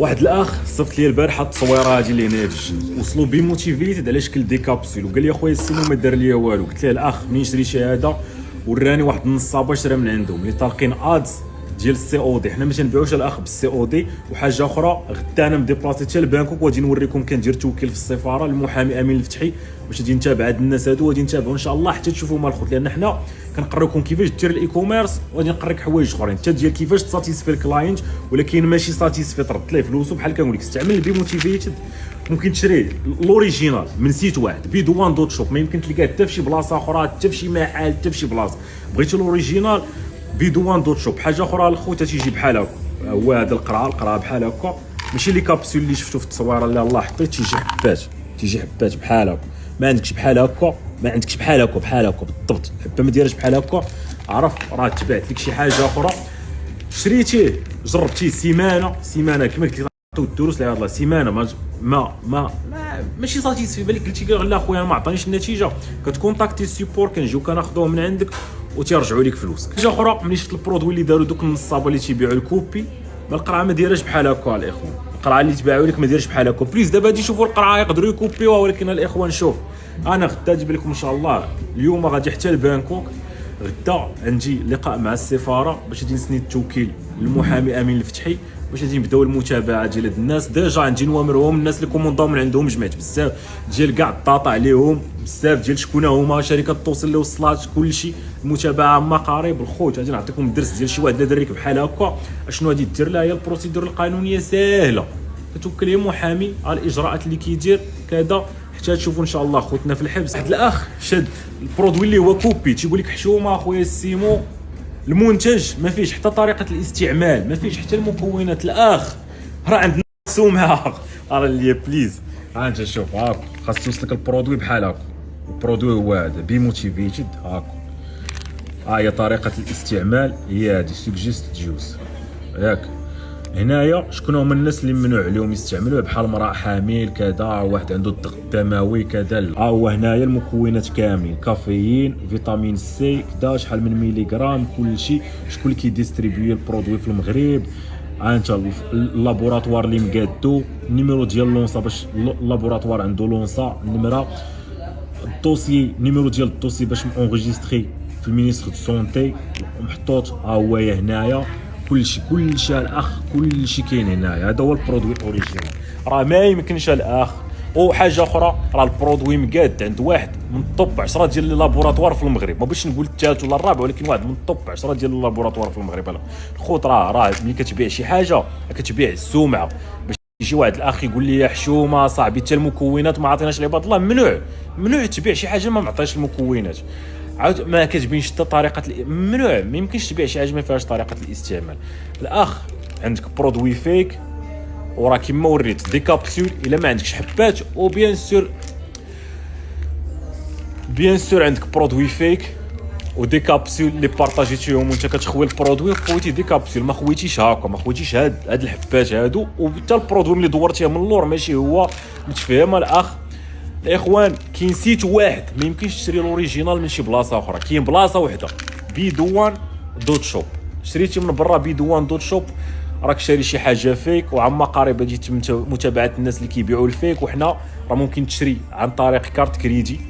واحد الاخ صيفط لي البارحه التصويره هادي اللي هنا في الجنب، وصلوا بي موتيفيتد على شكل دي كابسول، وقال لي اخويا السينو ما دار ليا والو. قلت له الاخ منين شري شهاده، وراني واحد النصابه شرا من عندهم اللي طالقين ادز ديال السي او دي. حنا ما تنبيعوش الاخ بالسي او دي. وحاجه اخرى، غدا انا مديبلاسي حتى لبانكوك وغادي نوريكم كندير توكيل في السفاره المحامي امين الفتحي باش غادي نتابع هاد الناس هادو، وغادي نتابعوا ان شاء الله حتى تشوفوا مال الخوت، لان حنا كنقريوكم كيفاش دير الاي كوميرس، وغادي نقريك حوايج اخرين حتى ديال كيفاش تساتيسفي الكلاينت، ولكن ماشي ساتيسفي ترد ليه فلوسه. بحال كنقول لك استعمل البي موتيفيتد، ممكن تشري الاوريجينال من سيت واحد بيدوان دوت شوب، ما يمكن تلقاه حتى في شي بلاصه اخرى، حتى في شي محل، حتى في شي بلاصه. بغيتي الاوريجينال بيدوان دوت شوب. حاجه اخرى الخوت تيجي بحال هكا، هو هذا القرعه بحال هكا، ماشي لي كابسول اللي شفتو في التصويره اللي الله حطيت، تيجي حبات بحال هكا. ما عندكش بحال هكا، ما عندكش بحال هكا بالضبط. حبه ما دايرش بحال هكا، عرف راه تبعت لك شي حاجه اخرى، شريتيه جربتيه سيمانه كما قلت لك عطيو الدروس لهاد الله. سيمانه ماشي ساتيسفي، بالك قلتي لا خويا ما عطانيش النتيجه، كتكونتاكتي السيبور كنجيو كناخذوه من عندك وتيرجعوا لك فلوسك. حاجه اخرى، ملي شفت البرودوي اللي داروا دوك النصابه اللي تيبيعوا الكوبي، ما القرعه ما دايرهاش بحال هكا الاخوان. القرعه اللي تباعوا لك ما دايرش بحال هكا. بليز دابا غادي يشوفوا القرعه يقدروا يكوبيوها، ولكن الاخوان شوف انا غدا نجيب لكم ان شاء الله. اليوم غادي حتى لبانكوك، غدا عندي لقاء مع السفاره باش غادي نسني التوكيل للمحامي امين الفتحي باش غادي نبداو المتابعه ديال هاد الناس. ديجا عندي نوامرهم، الناس اللي كومونداو من عندهم جمعت بزاف ديال كاع الداتا عليهم، بزاف ديال شكون هما، شركه التوصيل اللي وصلات، كلشي المتابعه ما قريب. الخوت غادي نعطيكم الدرس ديال شي واحد اللي دريك بحال هكا اشنو غادي دير لها. هي البروسيدور القانونيه ساهله، كتوكل هي محامي على الاجراءات اللي كيدير كذا حتى تشوفوا ان شاء الله خوتنا في الحبس. واحد الاخ شاد البرودوي اللي هو كوبي، تيقول لك حشومه اخويا السيمو، المنتج ما فيش حتى طريقه الاستعمال، ما فيش حتى المكونات. الاخ راه عندنا سمعه راه اللي بليز انت شوف هاك، خاص توصلك البرودوي بحال هاك. البرودوي هو هذا بي موتيفيتد هاك، هي طريقه الاستعمال هي هذه سوجيست جوز ياك. هنايا شكون هما الناس اللي ممنوع عليهم يستعملوه، بحال امراه حامل كذا، واحد عنده الضغط الدموي كذا. هو هنايا المكونات كاملين، كافيين، فيتامين سي كذا، شحال من ميليغرام، كلشي. شكون اللي كيديستريبيو البرودوي في المغرب، انت اللابوراتوار اللي مقادو، النيميرو ديال لونسا باش اللابوراتوار عنده لونسا، النمره، الدوسي، النيميرو ديال الدوسي باش اونغيستري في المينيستر دو سونتي محطوط. ها هو هنايا كلشي الاخ، كلشي كاين هنايا. هذا هو البرودوي اوريجينال، راه ما يمكنش الاخ. وحاجه اخرى، راه البرودوي مقاد عند واحد من الطب 10 ديال لي لابوراتوار في المغرب، ما باش نقول الثالث ولا الرابع، ولكن واحد من الطب 10 ديال اللابوراتوار في المغرب. الخوت راه ملي كتبيع شي حاجه كتبيع السمعه. باش يجي واحد الاخ يقول لي يا حشومه صاحبي حتى المكونات ما عطيناش لعباد الله، ممنوع تبيع شي حاجه ما معطيش المكونات، عاود ما كتبينش حتى طريقه ممنوع. ما يمكنش تبيع شي حاجه ما فيهاش طريقه الاستعمال. الاخ عندك برودوي فيك، وراه كيما وريت دي كابسول الا ما عندكش حبات، وبيان سور عندك برودوي فيك ودي كابسول اللي بارطاجيتيهم وانت كتخوي البرودوي، خويتي دي كابسول، ما خويتيش هكا، ما خويتيش هاد الحبات هادو. وحتى البرودوي اللي دورتيه من اللور ماشي هو متفهم. الاخ الاخوان كاين سيت واحد، ما يمكنش تشري الاوريجينال من شي بلاصه اخرى، كاين بلاصه وحده بيدوان دوت شوب. شريتي من برا بيدوان دوت شوب راك شاري شي حاجه فيك، وعما قريب غادي يتم متابعه الناس اللي كيبيعوا الفيك. وحنا راه ممكن تشري عن طريق كارت كريدي،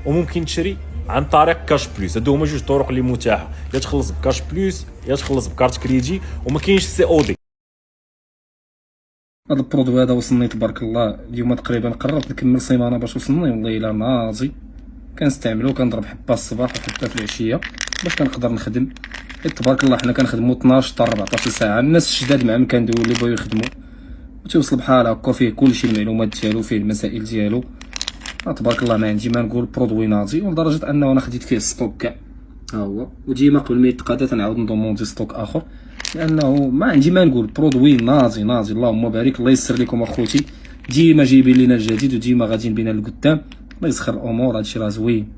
وممكن تشري عن طريق كاش بلوس. هادو هما جوج طرق اللي متاحه، يا تخلص بكاش بلوس يا تخلص بكارت كريدي، وما كاينش سي او دي. هذا البرودوي هذا وصلني تبارك الله اليوم تقريبا، قربت نكمل سيمانه باش وصلني، والله الا ناضي كنستعملو. كنضرب حبه الصباح وحبه في العشيه باش كنقدر نخدم. تبارك الله حنا كنخدمو 12 حتى 14 ساعه. الناس الشداد معاهم كندويو اللي بغاو يخدموا، وتيوصل بحال هكا فيه كلشي، المعلومات ديالو فيه المسائل ديالو. تبارك الله ما عندي ما نقول، برودوي ناضي، ولدرجه انه انا خديت فيه ستوك كاع. ها هو، وديما قبل ما يتقادا تنعاود ندوموندي ستوك اخر، لانه ما عندي ما نقول، برودوي ناضي. اللهم بارك، الله يسر لكم اخوتي، ديما جايبين لينا الجديد وديما غاديين بينا لقدام. الله يسخر الامور، هادشي راه زوين.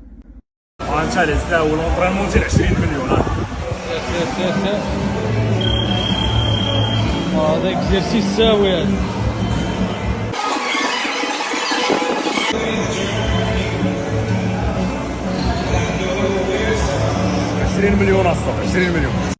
انت عزنا هو لونطرينمون ديال 20 مليون. هذا اكزرسيس ساوي هذا. 20 مليون اصلا، 20 مليون.